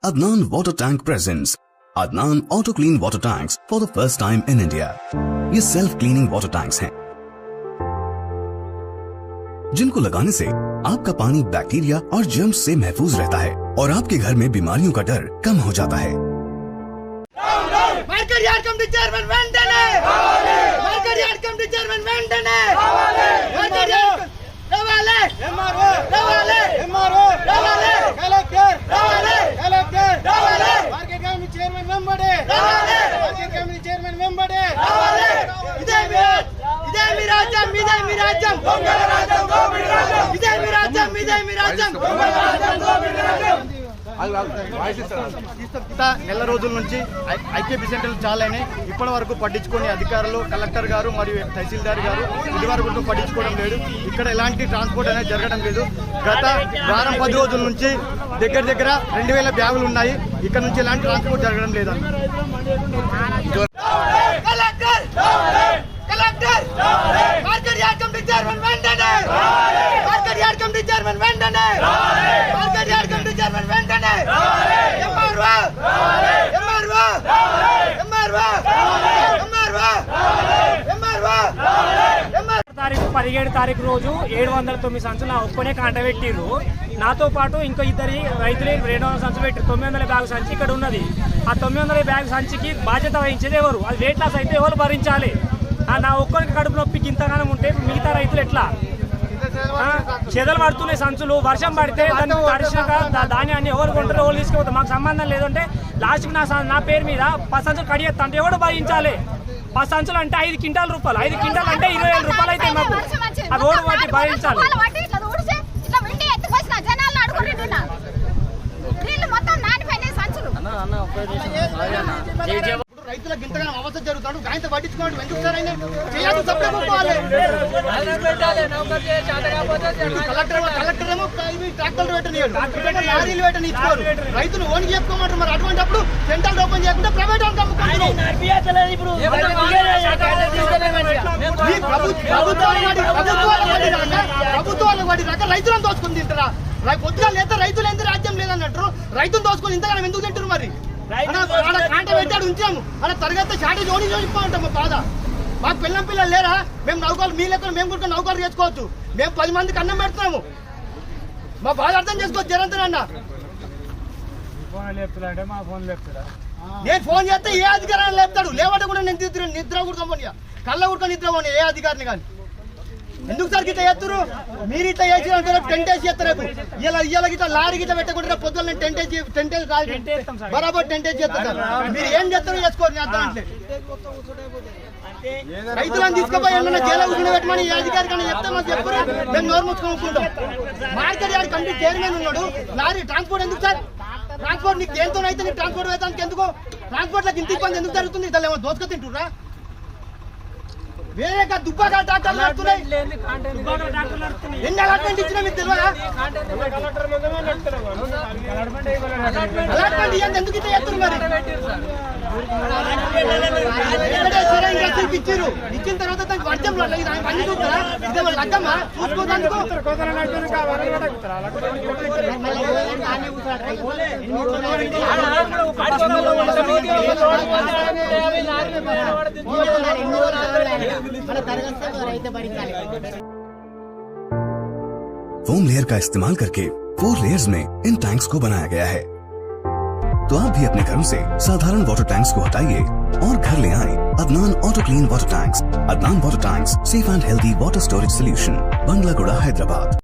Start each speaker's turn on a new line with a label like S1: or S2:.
S1: Adnan Water Tank presents Adnan Auto Clean Water Tanks for the first time in India. ये self cleaning water tanks हैं जिनको लगाने से आपका पानी बैक्टीरिया और जर्म्स से महफूज रहता है और आपके घर में बीमारियों का डर कम हो जाता है।
S2: నెల రోజుల నుంచి ఐకేపీ సెంటర్లు చాలానే ఇప్పటి వరకు పట్టించుకొని అధికారులు కలెక్టర్ గారు మరియు తహసీల్దార్ గారు ఇది వరకు పట్టించుకోవడం లేదు. ఇక్కడ ఎలాంటి ట్రాన్స్పోర్ట్ అనేది జరగడం లేదు. గత వారం 10 రోజుల నుంచి దగ్గర 2000 బ్యాగులు ఉన్నాయి. ఇక్కడ నుంచి ఎలాంటి ట్రాన్స్పోర్ట్ జరగడం లేదు.
S3: తారీఖు 17 తారీఖు రోజు 709 సంచులు నా ఒక్కనే కాంటబెట్టిర్రు. నాతో పాటు ఇంకో ఇద్దరి రైతులే 200 సంచులు పెట్టి 900 బ్యాగ్ సంచి ఇక్కడ ఉన్నది. ఆ 900 బ్యాగ్ సంచికి బాధ్యత వహించేది ఎవరు? అది వెయిట్ లాస్ అయితే ఎవరు భరించాలి? నా ఒక్కరికి కడుపు నొప్పికి ఇంతగానం ఉంటే మిగతా రైతులు ఎట్లా? చెదలు పడుతున్నాయి సంచులు. వర్షం పడితే దాన్ని తడిసినాక ధాన్యాన్ని ఎవరు కొంటారో ఎవరు తీసుకుపోతారు. మాకు సంబంధం లేదంటే లాస్ట్కి నా పేరు మీద 10 సంచులు కడిగేస్తా అంటే ఎవరు భరించాలి? 10 సంచులు అంటే 5 క్వింటాల రూపాయలు, 5 క్వింటాలు అంటే 20,000 రూపాయలు అయితే మాకు అది ఓడి వాటి భరించాలి.
S2: రైతులకు ఇంతగానో అవసరం జరుగుతాడు. ఆయనతో పట్టించుకోవడం ఎందుకు సార్? కలెక్టర్ ఏమో ట్రాక్టర్లు పెట్టనియాడు, లారీలు పెట్టనిచ్చుకోరు. రైతులు ఓన్ చెప్పుకోమంటారు. మరి అటువంటిప్పుడు సెంట్రల్ ఓపెన్ చేయకుండా ప్రైవేట్ ప్రభుత్వాలకు వాడి రకాల రైతులను దోచుకుని తింటారా? పొద్దుగా లేదా రైతులు ఎందుకు రాజ్యం లేదన్నట్టు రైతులు దోచుకుని ఇంతగానో ఎందుకు తింటారు? మరి కాంట పెట్టాడు ఉంచాము అలా తరగతి షార్టేజ్ ఓడి చూసిపోతాం. మా బాధ మాకు పిల్లలు లేరా? మేము నౌకలు మీ లెక్కలు మేము కూడా నౌకలు చేసుకోవచ్చు. మేము 10 మందికి అన్నం పెడుతున్నాము. మా బాధ అర్థం చేసుకోవచ్చు. జరంతరం అన్న నేను ఫోన్ చేస్తే ఏ అధికారాన్ని లేపుతాడు? లేవట కూడా నేను నిద్ర కూడుకోమని కళ్ళ కూడుకొని నిద్ర పోనీ ఏ అధికారిని కానీ. ఎందుకు సార్ గిట్లా చేస్తారు? మీరు ఇట్లా చేసి టెంట్ వేసి చేస్తారు. ఇలా గిట్లా లారీ గిట్లా పెట్టకుండా పొద్దున్న నేను టెంట్ వేసి బరాబర్ టెంట్ వేసి చేస్తారు సార్. మీరు ఏం చేస్తారో చేసుకోరు. నేను అర్థం అంటే రైతులను తీసుకుపోయి ఏమన్నా జైలు కూర్చుని పెట్టమని ఏ అధికారి కానీ చెప్తే మాకు చెప్పరు. మేము నోరు ముచ్చుకుంటాం. మార్కెట్ యార్డ్ కంటే చైర్మన్ ఉన్నాడు. లారీ ట్రాన్స్పోర్ట్ ఎందుకు సార్? ట్రాన్స్పోర్ట్ నీకు దేంతో అయితే నీకు ట్రాన్స్పోర్ట్ వేయడానికి ఎందుకు? ట్రాన్స్పోర్ట్లకు ఇంత ఇబ్బంది ఎందుకు జరుగుతుంది? ఇట్లా ఏమో దోసుక తింటురా? వేరే దుబ్బాగా ట్రాక్టర్లు నడుతున్నాయి. ఎన్ని అలాట్మెంట్ ఇచ్చినా మీకు తెలియదా? అలాట్మెంట్ ఇవ్వండి. ఎందుకు ఇట్లా చేస్తారు? మరి ఇచ్చారు. ఇచ్చిన తర్వాత దానికి వర్జం పని చూస్తారా? ఇదే లగ్గమ్మా చూసుకోదానికి?
S1: फोम लेयर का इस्तेमाल करके 4 लेयर्स में इन टैंक्स को बनाया गया है। तो आप भी अपने घरों से साधारण वाटर टैंक्स को हटाइए और घर ले आए Adnan auto clean water tanks. Adnan water tanks, safe and healthy water storage solution, Banglaguda, Hyderabad.